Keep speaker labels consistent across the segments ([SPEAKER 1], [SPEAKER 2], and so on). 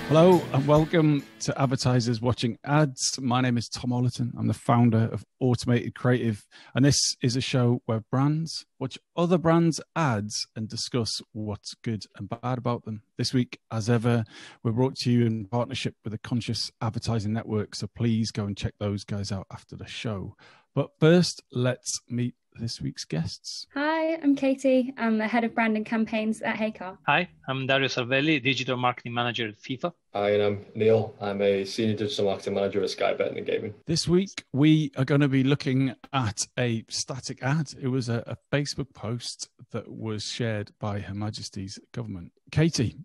[SPEAKER 1] Hello and welcome to Advertisers Watching Ads. My name is Tom Ollerton. I'm the founder of Automated Creative, and this is a show where brands watch other brands' ads and discuss what's good and bad about them. This week, as ever, we're brought to you in partnership with the Conscious Advertising Network, so please go and check those guys out after the show. But first, let's meet this week's guests.
[SPEAKER 2] Hi, I'm Katie. I'm the head of branding campaigns at heycar.
[SPEAKER 3] Hi, I'm Dario Salvelli, digital marketing manager at FIFA.
[SPEAKER 4] Hi, and I'm Neil. I'm a senior digital marketing manager at Sky Betting and Gaming.
[SPEAKER 1] This week, we are going to be looking at a static ad. It was a Facebook post that was shared by Her Majesty's government. Katie,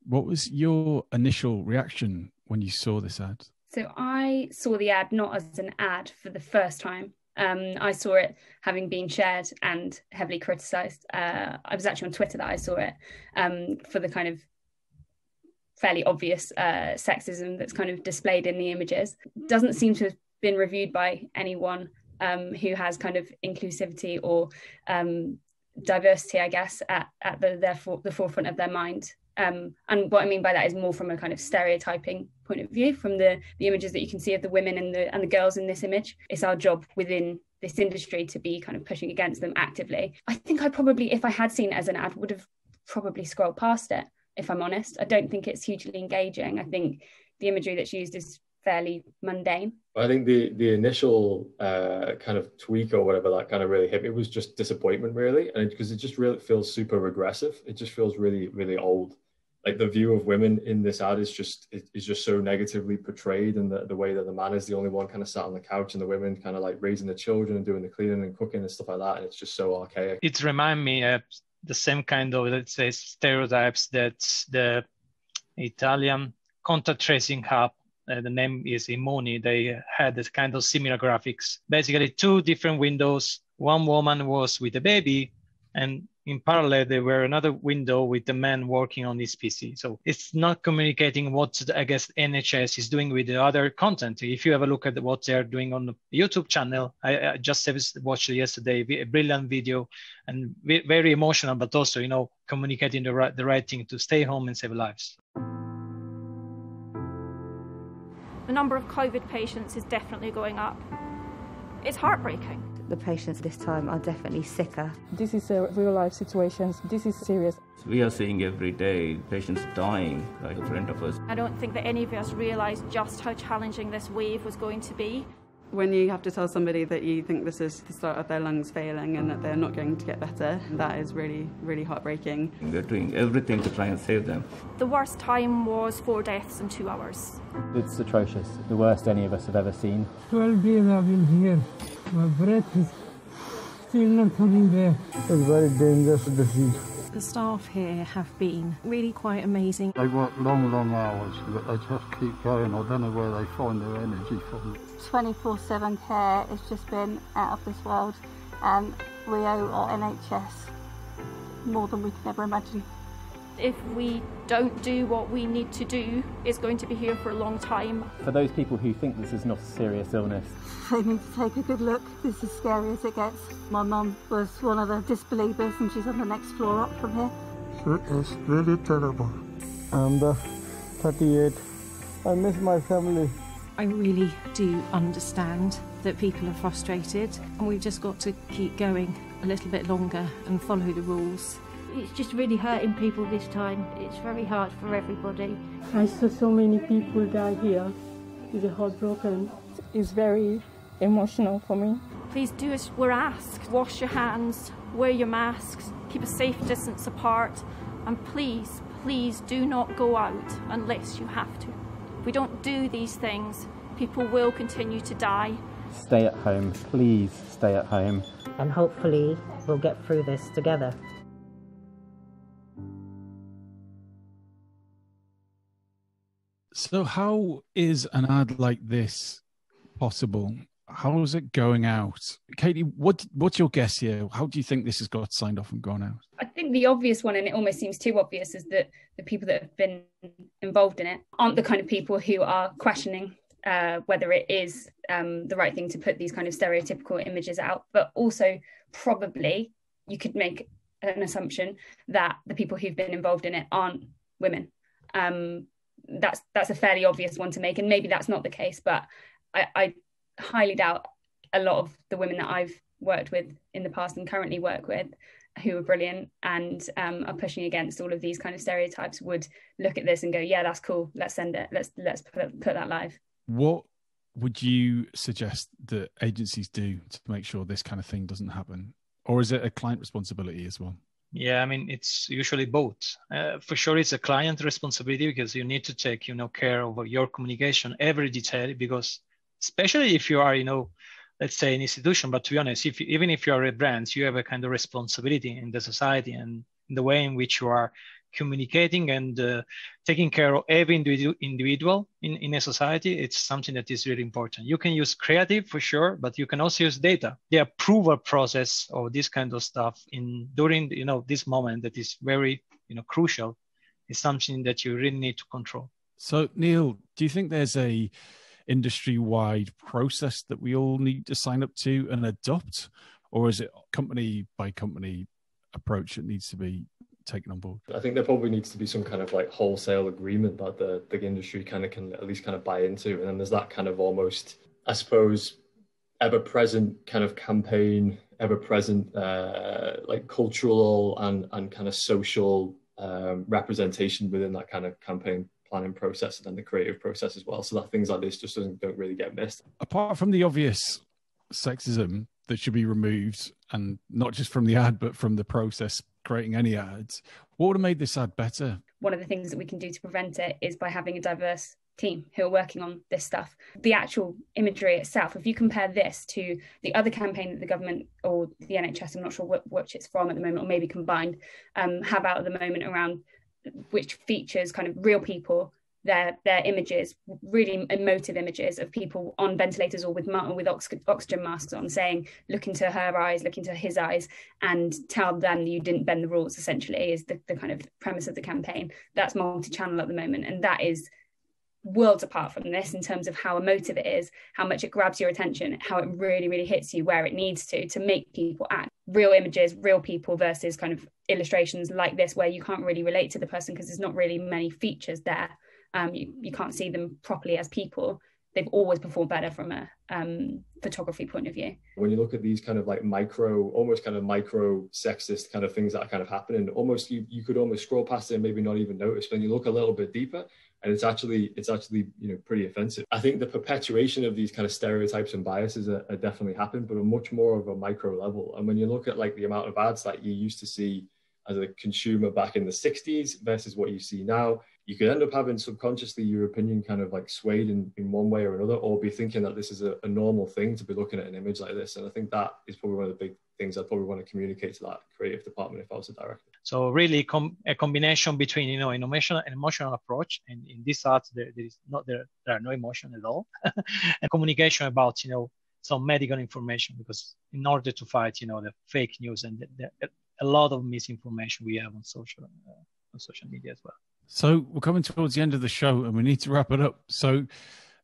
[SPEAKER 1] what was your initial reaction when you saw this ad?
[SPEAKER 2] So I saw the ad not as an ad for the first time. I saw it having been shared and heavily criticised. I was actually on Twitter that I saw it for the kind of fairly obvious sexism that's kind of displayed in the images. Doesn't seem to have been reviewed by anyone who has kind of inclusivity or diversity, I guess, at the forefront of their mind. And what I mean by that is more from a kind of stereotyping point of view, from the images that you can see of the women and the girls in this image. It's our job within this industry to be kind of pushing against them actively. I think I probably, if I had seen it as an ad, would have probably scrolled past it, if I'm honest. I don't think it's hugely engaging. I think the imagery that's used is fairly mundane.
[SPEAKER 4] I think the initial kind of tweak or whatever that kind of really hit me was just disappointment, really, and because it just really feels super regressive. It just feels really, really old. Like the view of women in this ad is just so negatively portrayed, and the way that the man is the only one kind of sat on the couch and the women kind of like raising the children and doing the cleaning and cooking and stuff like that, and it's just so archaic.
[SPEAKER 3] It reminds me of the same kind of, let's say, stereotypes that the Italian contact tracing hub, the name is Imoni, they had this kind of similar graphics. Basically, two different windows. One woman was with a baby, and in parallel, there were another window with the man working on his PC. So it's not communicating what, I guess, NHS is doing with the other content. If you have a look at what they're doing on the YouTube channel, I just watched it yesterday, a brilliant video and very emotional, but also, communicating the right thing to stay home and save lives.
[SPEAKER 5] The number of COVID patients is definitely going up. It's heartbreaking.
[SPEAKER 6] The patients this time are definitely sicker.
[SPEAKER 7] This is a real life situation. This is serious.
[SPEAKER 8] We are seeing every day patients dying right in front of us.
[SPEAKER 5] I don't think that any of us realised just how challenging this wave was going to be.
[SPEAKER 9] When you have to tell somebody that you think this is the start of their lungs failing and that they're not going to get better, that is really, really heartbreaking.
[SPEAKER 8] We're doing everything to try and save them.
[SPEAKER 5] The worst time was 4 deaths in 2 hours.
[SPEAKER 10] It's atrocious, the worst any of us have ever seen.
[SPEAKER 11] 12 days I've been here. My breath is still not coming back. It's a very dangerous disease.
[SPEAKER 12] The staff here have been really quite amazing.
[SPEAKER 11] They work long, long hours, but they just keep going. I don't know where they find their energy from.
[SPEAKER 13] 24/7 care has just been out of this world, and we owe our NHS more than we can ever imagine.
[SPEAKER 5] If we don't do what we need to do, it's going to be here for a long time.
[SPEAKER 10] For those people who think this is not a serious illness,
[SPEAKER 13] they need to take a good look. This is as scary as it gets. My mum was one of the disbelievers, and she's on the next floor up from here.
[SPEAKER 11] It's really terrible. I'm 38. I miss my family.
[SPEAKER 12] I really do understand that people are frustrated, and we've just got to keep going a little bit longer and follow the rules.
[SPEAKER 14] It's just really hurting people this time. It's very hard for everybody.
[SPEAKER 15] I saw so many people die here. It's heartbroken.
[SPEAKER 7] It's very emotional for me.
[SPEAKER 5] Please do as we're asked. Wash your hands, wear your masks, keep a safe distance apart, and please, please do not go out unless you have to. If we don't do these things, people will continue to die.
[SPEAKER 10] Stay at home, please stay at home.
[SPEAKER 6] And hopefully we'll get through this together.
[SPEAKER 1] So how is an ad like this possible? How is it going out? Katie, what's your guess here? How do you think this has got signed off and gone out?
[SPEAKER 2] I think the obvious one, and it almost seems too obvious, is that the people that have been involved in it aren't the kind of people who are questioning whether it is the right thing to put these kind of stereotypical images out, but also probably you could make an assumption that the people who've been involved in it aren't women. that's a fairly obvious one to make, and maybe that's not the case, but I highly doubt a lot of the women that I've worked with in the past and currently work with, who are brilliant and are pushing against all of these kind of stereotypes, would look at this and go, yeah, that's cool, let's send it, let's put that live.
[SPEAKER 1] What would you suggest that agencies do to make sure this kind of thing doesn't happen? Or is it a client responsibility as well?
[SPEAKER 3] Yeah, I mean, it's usually both. For sure, it's a client responsibility, because you need to take, care of your communication, every detail, because especially if you are, let's say an institution, but to be honest, even if you are a brand, you have a kind of responsibility in the society and in the way in which you are communicating and taking care of every individual in a society. It's something that is really important. You can use creative for sure, but you can also use data. The approval process of this kind of stuff during this moment that is very crucial is something that you really need to control.
[SPEAKER 1] So Neil, do you think there's a industry-wide process that we all need to sign up to and adopt, or is it company by company approach that needs to be taken on board?
[SPEAKER 4] I think there probably needs to be some kind of like wholesale agreement that the industry kind of can at least kind of buy into, and then there's that kind of almost, I suppose, ever-present kind of campaign, ever-present like cultural and kind of social representation within that kind of campaign planning process and then the creative process as well, so that things like this just don't really get missed.
[SPEAKER 1] Apart from the obvious sexism that should be removed, and not just from the ad but from the process creating any ads, what would have made this ad better?
[SPEAKER 2] One of the things that we can do to prevent it is by having a diverse team who are working on this stuff. The actual imagery itself, if you compare this to the other campaign that the government or the NHS, I'm not sure which it's from at the moment, or maybe combined, have out at the moment around which features kind of real people, their images, really emotive images of people on ventilators or with oxygen masks on, saying, look into her eyes, look into his eyes, and tell them you didn't bend the rules, essentially, is the kind of premise of the campaign. That's multi-channel at the moment, and that is worlds apart from this in terms of how emotive it is, how much it grabs your attention, how it really, really hits you where it needs to make people act. Real images, real people versus kind of illustrations like this where you can't really relate to the person because there's not really many features there. You can't see them properly as people. They've always performed better from a photography point of view. When
[SPEAKER 4] you look at these kind of like almost kind of micro sexist kind of things that are kind of happening, almost you could almost scroll past it and maybe not even notice. When you look a little bit deeper, and it's actually pretty offensive. I think the perpetuation of these kind of stereotypes and biases are definitely happening, but on much more of a micro level. And when you look at like the amount of ads that you used to see as a consumer back in the 60s versus what you see now, you could end up having subconsciously your opinion kind of like swayed in one way or another, or be thinking that this is a normal thing to be looking at an image like this. And I think that is probably one of the big things I'd probably want to communicate to that creative department if I was a director.
[SPEAKER 3] So really a combination between, an emotional approach, and in this art, there are no emotion at all, and communication about, some medical information, because in order to fight, the fake news and a lot of misinformation we have on social media as well.
[SPEAKER 1] So we're coming towards the end of the show and we need to wrap it up. So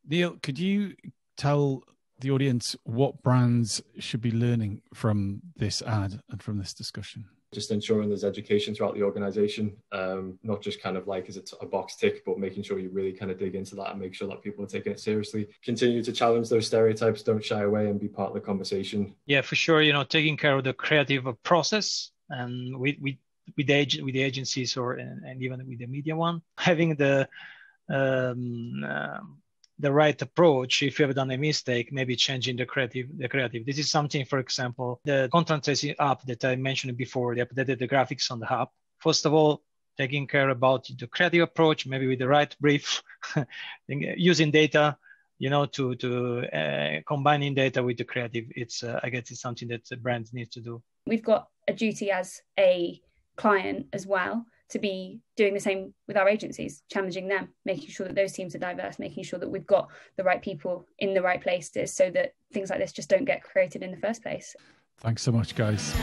[SPEAKER 1] Neil, could you tell the audience what brands should be learning from this ad and from this discussion?
[SPEAKER 4] Just ensuring there's education throughout the organization, not just kind of like as a box tick, but making sure you really kind of dig into that and make sure that people are taking it seriously. Continue to challenge those stereotypes, don't shy away and be part of the conversation.
[SPEAKER 3] Yeah, for sure, taking care of the creative process, and with the agencies and even with the media one, having the right approach. If you have done a mistake, maybe changing the creative. This is something, for example, the content tracing app that I mentioned before, they updated the graphics on the app. First of all, taking care about the creative approach, maybe with the right brief, using data, to combining data with the creative. I guess it's something that the brands need to do.
[SPEAKER 2] We've got a duty as a client as well to be doing the same with our agencies, challenging them, making sure that those teams are diverse, making sure that we've got the right people in the right places so that things like this just don't get created in the first place.
[SPEAKER 1] Thanks so much, guys.